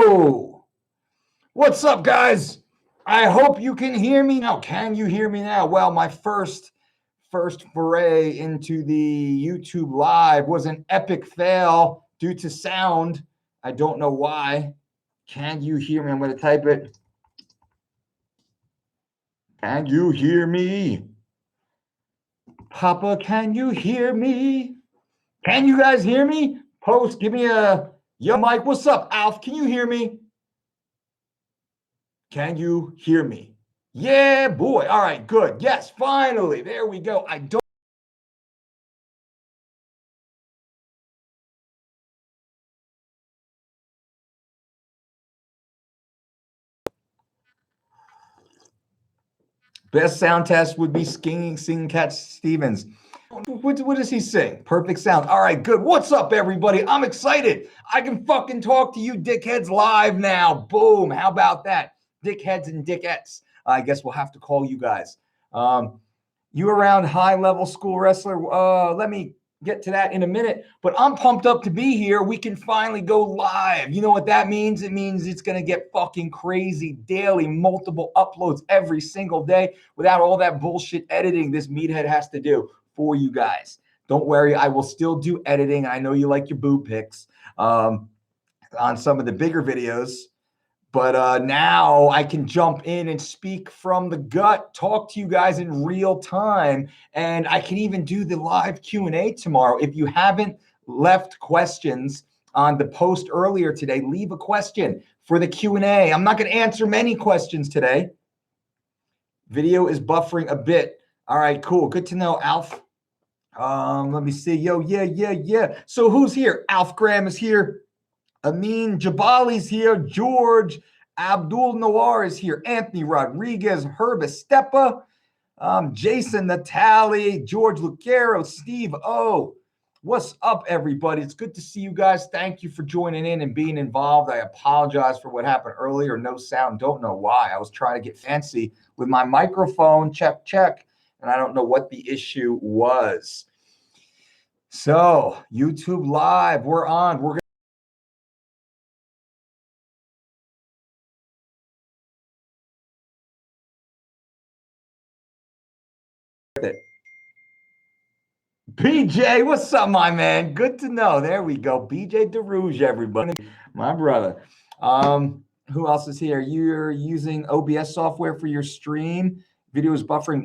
Yo, what's up, guys? I hope you can hear me now. Can you hear me now? Well, my first foray into the YouTube live was an epic fail due to sound. I don't know why. Can you hear me? I'm going to type it. Can you hear me? Papa, can you hear me? Can you guys hear me? Post, give me a yo, Mike. What's up, Alf? Can you hear me? Can you hear me? Yeah, boy. All right, good. Yes, finally. There we go. I don't. Best sound test would be singing Cat Stevens. What does he sing? Perfect sound. All right, good. What's up, everybody? I'm excited. I can fucking talk to you dickheads live now. Boom. How about that? Dickheads and dickettes. I guess we'll have to call you guys. You around high-level school wrestler? Let me get to that in a minute, but I'm pumped up to be here. We can finally go live. You know what that means? It means it's going to get fucking crazy daily, multiple uploads every single day without all that bullshit editing this meathead has to do for you guys. Don't worry, I will still do editing. I know you like your boob pics on some of the bigger videos. But now I can jump in and speak from the gut, talk to you guys in real time, and I can even do the live Q&A tomorrow. If you haven't left questions on the post earlier today, leave a question for the Q&A. I'm not going to answer many questions today. Video is buffering a bit. All right, cool. Good to know, Alf. Let me see. Yo, yeah. So who's here? Alf Graham is here. Amin Jabali's here. George Abdul Nawar is here. Anthony Rodriguez, Herb Estepa, Jason Natali, George Lucero, Steve O. What's up, everybody? It's good to see you guys. Thank you for joining in and being involved. I apologize for what happened earlier. No sound. Don't know why. I was trying to get fancy with my microphone. Check. And I don't know what the issue was. So, YouTube Live, we're on. We're it. BJ, what's up, my man? Good to know. There we go. BJ DeRouge, everybody. My brother. Who else is here? You're using OBS software for your stream. Video is buffering.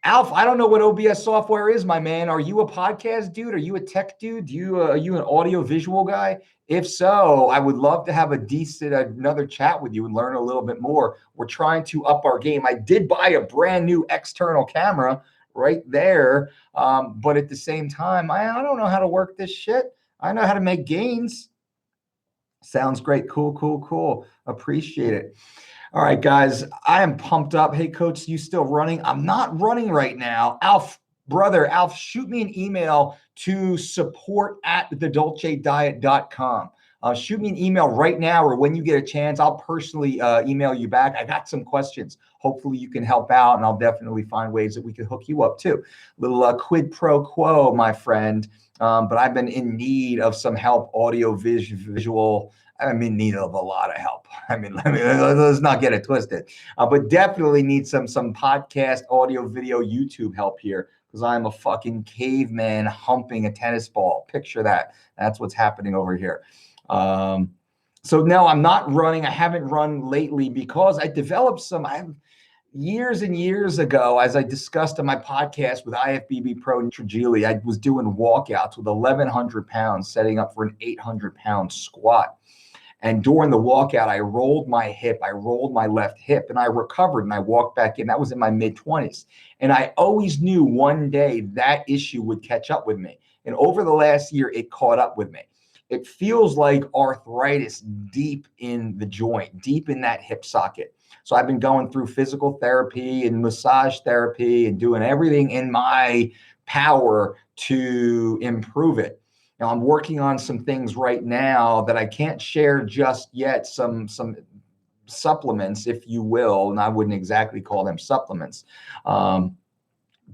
Alf, I don't know what OBS software is, my man. Are you a podcast dude? Are you a tech dude? Are you an audio visual guy? If so, I would love to have another chat with you and learn a little bit more. We're trying to up our game. I did buy a brand new external camera right there. But at the same time, I don't know how to work this shit. I know how to make gains. Sounds great. Cool. Appreciate it. All right, guys, I am pumped up. Hey, coach, you still running? I'm not running right now. Alf, shoot me an email to support@thedolcediet.com. Shoot me an email right now, or when you get a chance, I'll personally email you back. I got some questions. Hopefully you can help out, and I'll definitely find ways that we can hook you up too. Little quid pro quo, my friend. But I've been in need of some help, audio, visual. I'm in need of a lot of help. Let's not get it twisted. But definitely need some podcast, audio, video, YouTube help here, because I'm a fucking caveman humping a tennis ball. Picture that. That's what's happening over here. So no, I'm not running. I haven't run lately because I developed years and years ago, as I discussed on my podcast with IFBB Pro Trigili, I was doing walkouts with 1,100 pounds, setting up for an 800-pound squat. And during the walkout, I rolled my left hip, and I recovered, and I walked back in. That was in my mid-20s. And I always knew one day that issue would catch up with me. And over the last year, it caught up with me. It feels like arthritis deep in the joint, deep in that hip socket. So I've been going through physical therapy and massage therapy and doing everything in my power to improve it. Now, I'm working on some things right now that I can't share just yet, some supplements, if you will, and I wouldn't exactly call them supplements.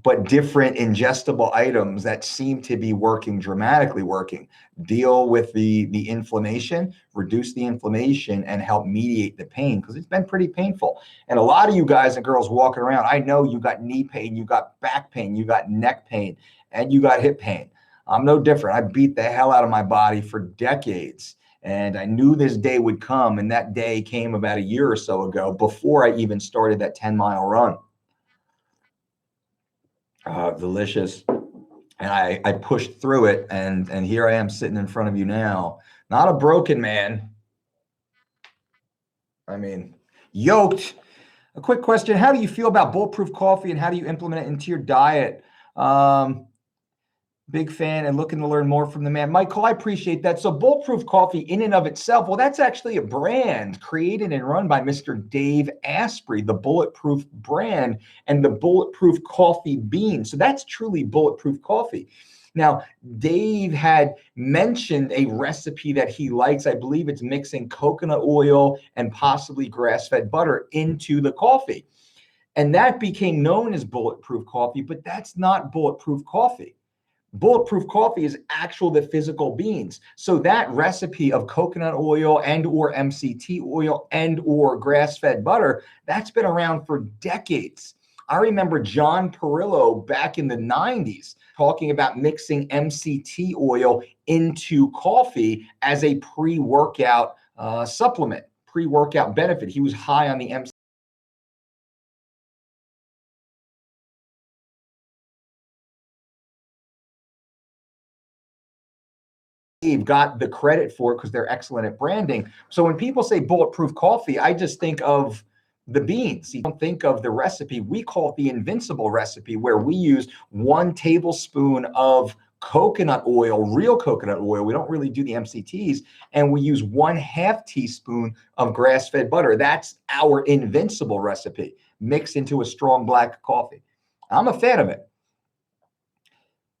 but different ingestible items that seem to be working, dramatically working. Deal with the inflammation, reduce the inflammation, and help mediate the pain, because it's been pretty painful. And a lot of you guys and girls walking around, I know you got knee pain, you got back pain, you got neck pain, and you got hip pain. I'm no different. I beat the hell out of my body for decades. And I knew this day would come, and that day came about a year or so ago, before I even started that 10-mile run. Delicious. And I pushed through it, and here I am sitting in front of you now. Not a broken man. I mean, yoked. A quick question. How do you feel about bulletproof coffee, and how do you implement it into your diet? Big fan and looking to learn more from the man. Michael, I appreciate that. So Bulletproof Coffee in and of itself, well, that's actually a brand created and run by Mr. Dave Asprey, the Bulletproof brand, and the Bulletproof Coffee bean. So that's truly Bulletproof Coffee. Now, Dave had mentioned a recipe that he likes. I believe it's mixing coconut oil and possibly grass-fed butter into the coffee. And that became known as Bulletproof Coffee, but that's not Bulletproof Coffee. Bulletproof coffee is the physical beans. So that recipe of coconut oil and or MCT oil and or grass-fed butter, that's been around for decades. I remember John Perillo back in the 90s talking about mixing MCT oil into coffee as a pre-workout supplement, pre-workout benefit. He was high on the MCT. Got the credit for it because they're excellent at branding. So when people say bulletproof coffee, I just think of the beans. You don't think of the recipe. We call it the invincible recipe, where we use 1 tablespoon of coconut oil, real coconut oil. We don't really do the MCTs, and we use 1/2 teaspoon of grass-fed butter. That's our invincible recipe mixed into a strong black coffee. I'm a fan of it.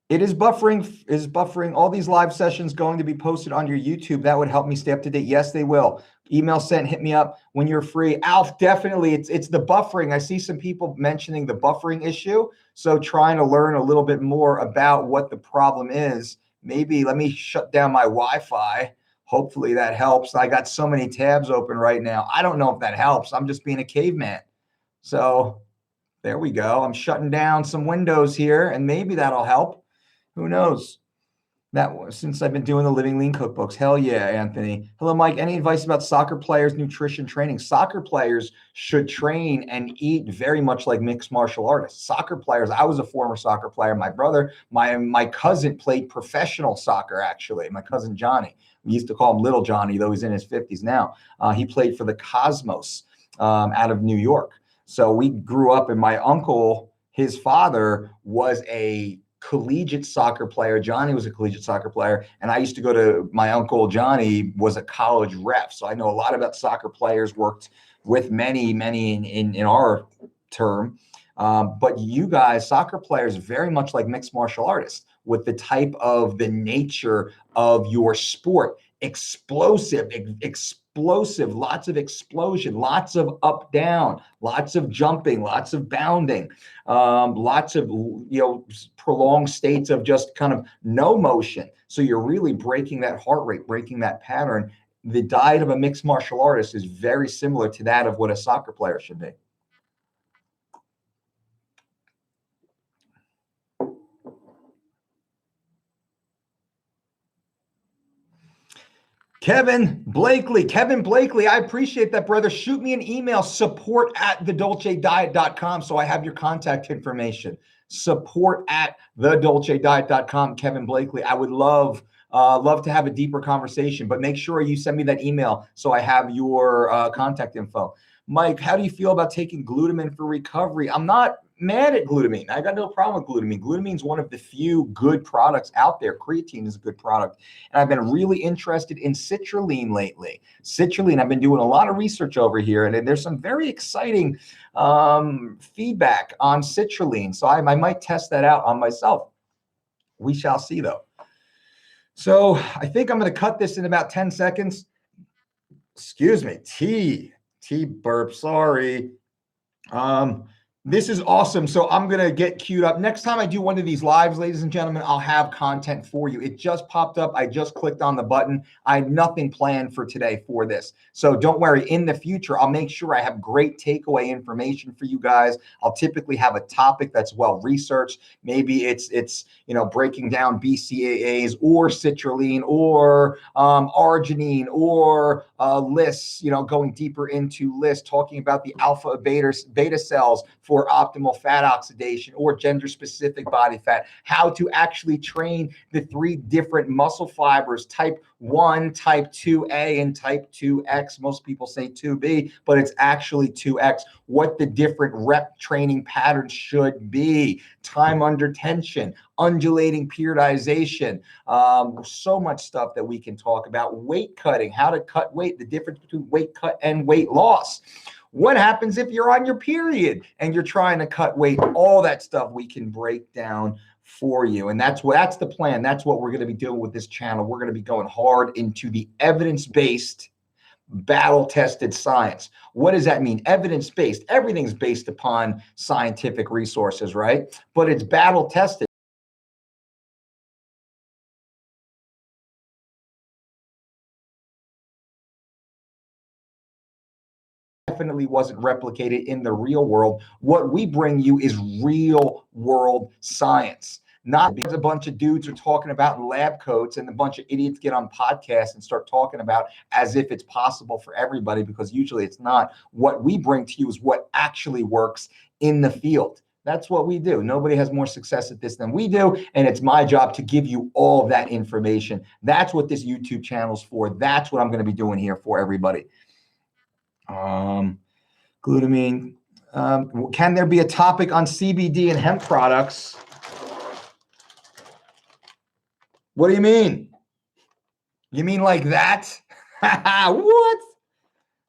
It is buffering. All these live sessions going to be posted on your YouTube. That would help me stay up to date. Yes, they will. Email sent, hit me up when you're free. Alf, definitely. It's the buffering. I see some people mentioning the buffering issue. So trying to learn a little bit more about what the problem is. Maybe let me shut down my Wi-Fi. Hopefully that helps. I got so many tabs open right now. I don't know if that helps. I'm just being a caveman. So there we go. I'm shutting down some windows here, and maybe that'll help. Who knows? That was since I've been doing the Living Lean cookbooks. Hell yeah, Anthony. Hello, Mike. Any advice about soccer players' nutrition training? Soccer players should train and eat very much like mixed martial artists. Soccer players, I was a former soccer player. My brother, my cousin played professional soccer, actually. My cousin Johnny. We used to call him Little Johnny, though he's in his 50s now. He played for the Cosmos out of New York. So we grew up, and my uncle, his father, was a collegiate soccer player. Johnny was a collegiate soccer player, and I used to go to, my uncle Johnny was a college ref, so I know a lot about soccer players, worked with many in our term. But you guys, soccer players, very much like mixed martial artists, with the type of the nature of your sport. Explosive, lots of explosion, lots of up, down, lots of jumping, lots of bounding, lots of, prolonged states of just kind of no motion. So you're really breaking that heart rate, breaking that pattern. The diet of a mixed martial artist is very similar to that of what a soccer player should be. Kevin Blakely, I appreciate that, brother. Shoot me an email, support@thedolcediet.com, so I have your contact information. Support@thedolcediet.com, Kevin Blakely. I would love to have a deeper conversation, but make sure you send me that email so I have your contact info. Mike, how do you feel about taking glutamine for recovery? I'm not mad at glutamine. I got no problem with glutamine. Glutamine is one of the few good products out there. Creatine is a good product. And I've been really interested in citrulline lately. Citrulline, I've been doing a lot of research over here, and there's some very exciting feedback on citrulline. So I might test that out on myself. We shall see, though. So I think I'm going to cut this in about 10 seconds. Excuse me. Tea burp. Sorry. This is awesome. So I'm going to get queued up. Next time I do one of these lives, ladies and gentlemen, I'll have content for you. It just popped up. I just clicked on the button. I had nothing planned for today for this. So don't worry. In the future, I'll make sure I have great takeaway information for you guys. I'll typically have a topic that's well researched. Maybe it's breaking down BCAAs or citrulline or arginine or lists, going deeper into lists, talking about the alpha beta cells for optimal fat oxidation or gender-specific body fat, how to actually train the 3 different muscle fibers, type 1, type 2A, and type 2X. Most people say 2B, but it's actually 2X. What the different rep training patterns should be, time under tension, undulating periodization, so much stuff that we can talk about. Weight cutting, how to cut weight, the difference between weight cut and weight loss. What happens if you're on your period and you're trying to cut weight? All that stuff we can break down for you. And that's the plan. That's what we're going to be doing with this channel. We're going to be going hard into the evidence-based, battle-tested science. What does that mean? Evidence-based. Everything's based upon scientific resources, right? But it's battle-tested. Definitely wasn't replicated in the real world. What we bring you is real world science, not because a bunch of dudes are talking about in lab coats and a bunch of idiots get on podcasts and start talking about as if it's possible for everybody, because usually it's not. What we bring to you is what actually works in the field. That's what we do. Nobody has more success at this than we do. And it's my job to give you all of that information. That's what this YouTube channel is for. That's what I'm going to be doing here for everybody. Glutamine. Can there be a topic on CBD and hemp products? What do you mean? You mean like that? What?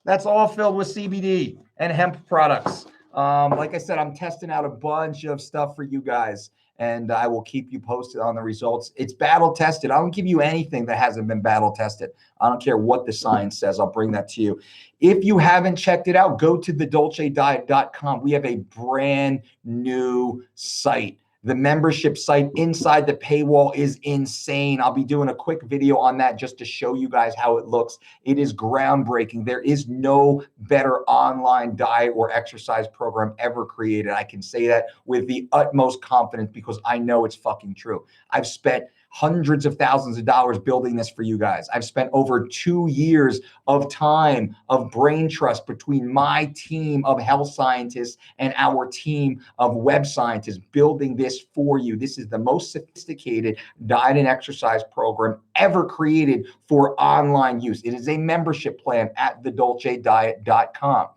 That's all filled with CBD and hemp products. Like I said, I'm testing out a bunch of stuff for you guys, and I will keep you posted on the results. It's battle tested. I don't give you anything that hasn't been battle tested. I don't care what the science says. I'll bring that to you. If you haven't checked it out, go to thedolcediet.com. We have a brand new site. The membership site inside the paywall is insane. I'll be doing a quick video on that just to show you guys how it looks. It is groundbreaking. There is no better online diet or exercise program ever created. I can say that with the utmost confidence because I know it's fucking true. I've spent hundreds of thousands of dollars building this for you guys. I've spent over 2 years of time of brain trust between my team of health scientists and our team of web scientists building this for you. This is the most sophisticated diet and exercise program ever created for online use. It is a membership plan at thedolcediet.com.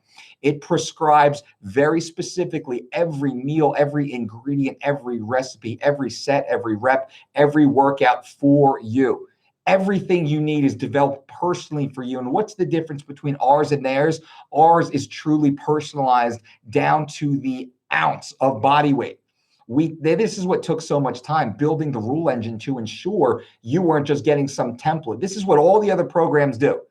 It prescribes very specifically every meal, every ingredient, every recipe, every set, every rep, every workout for you. Everything you need is developed personally for you. And what's the difference between ours and theirs? Ours is truly personalized down to the ounce of body weight. This is what took so much time, building the rule engine to ensure you weren't just getting some template. This is what all the other programs do.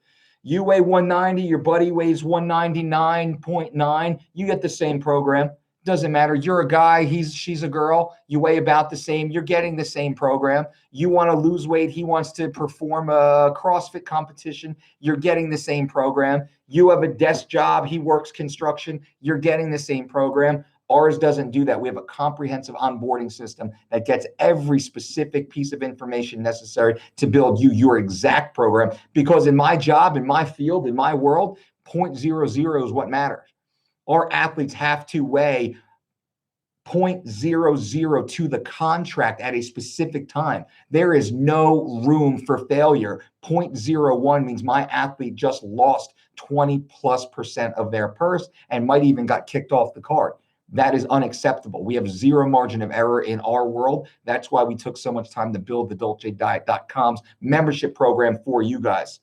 You weigh 190, your buddy weighs 199.9. You get the same program. Doesn't matter. You're a guy, she's a girl. You weigh about the same. You're getting the same program. You want to lose weight. He wants to perform a CrossFit competition. You're getting the same program. You have a desk job. He works construction. You're getting the same program. Ours doesn't do that. We have a comprehensive onboarding system that gets every specific piece of information necessary to build you your exact program. Because in my job, in my field, in my world, 0.00 is what matters. Our athletes have to weigh 0.00 to the contract at a specific time. There is no room for failure. 0.01 means my athlete just lost 20+% of their purse and might even got kicked off the card. That is unacceptable. We have zero margin of error in our world. That's why we took so much time to build the DolceDiet.com's membership program for you guys.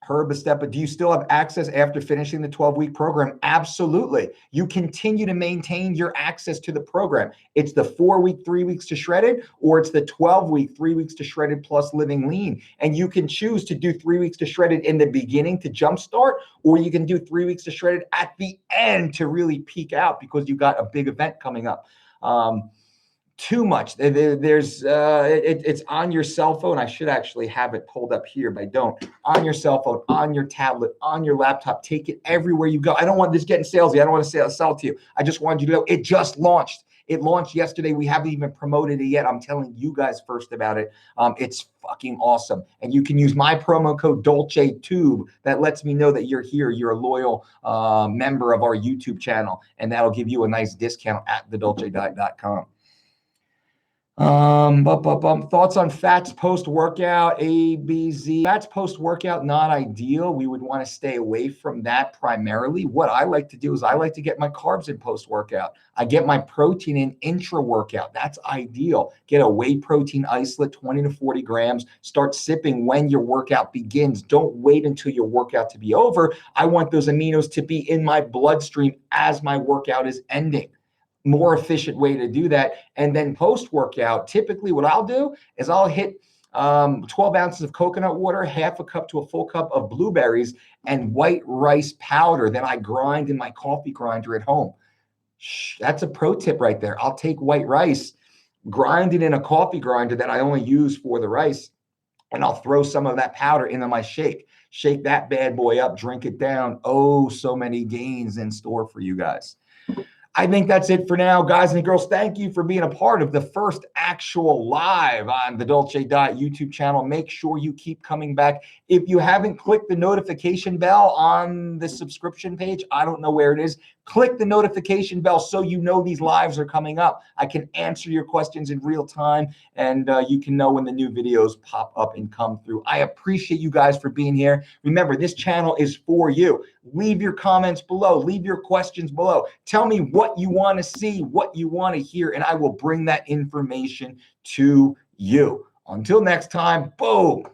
Herb, do you still have access after finishing the 12-week program? Absolutely. You continue to maintain your access to the program. It's the 4-week, 3 weeks to shredded, or it's the 12-week, 3 weeks to shredded plus living lean. And you can choose to do 3 weeks to shredded in the beginning to jumpstart, or you can do 3 weeks to shredded at the end to really peak out because you got a big event coming up. Too much. It's on your cell phone. I should actually have it pulled up here, but I don't. On your cell phone, on your tablet, on your laptop. Take it everywhere you go. I don't want this getting salesy. I don't want to sell it to you. I just wanted you to know it just launched. It launched yesterday. We haven't even promoted it yet. I'm telling you guys first about it. It's fucking awesome. And you can use my promo code DOLCE2. That lets me know that you're here. You're a loyal member of our YouTube channel. And that'll give you a nice discount at thedolcediet.com. Thoughts on fats post-workout, ABZ. Fats post-workout, not ideal. We would want to stay away from that primarily. What I like to do is I like to get my carbs in post-workout. I get my protein in intra-workout. That's ideal. Get a whey protein isolate, 20 to 40 grams. Start sipping when your workout begins. Don't wait until your workout to be over. I want those aminos to be in my bloodstream as my workout is ending. More efficient way to do that. And then post-workout, typically what I'll do is I'll hit 12 ounces of coconut water, half a cup to a full cup of blueberries, and white rice powder that I grind in my coffee grinder at home. That's a pro tip right there. I'll take white rice, grind it in a coffee grinder that I only use for the rice, and I'll throw some of that powder into my shake. Shake that bad boy up, drink it down. Oh, so many gains in store for you guys. I think that's it for now, guys and girls. Thank you for being a part of the first actual live on the Dolce Diet YouTube channel. Make sure you keep coming back. If you haven't clicked the notification bell on the subscription page, I don't know where it is. Click the notification bell so you know these lives are coming up. I can answer your questions in real time, and you can know when the new videos pop up and come through. I appreciate you guys for being here. Remember, this channel is for you. Leave your comments below. Leave your questions below. Tell me what you want to see, what you want to hear, and I will bring that information to you. Until next time, boom.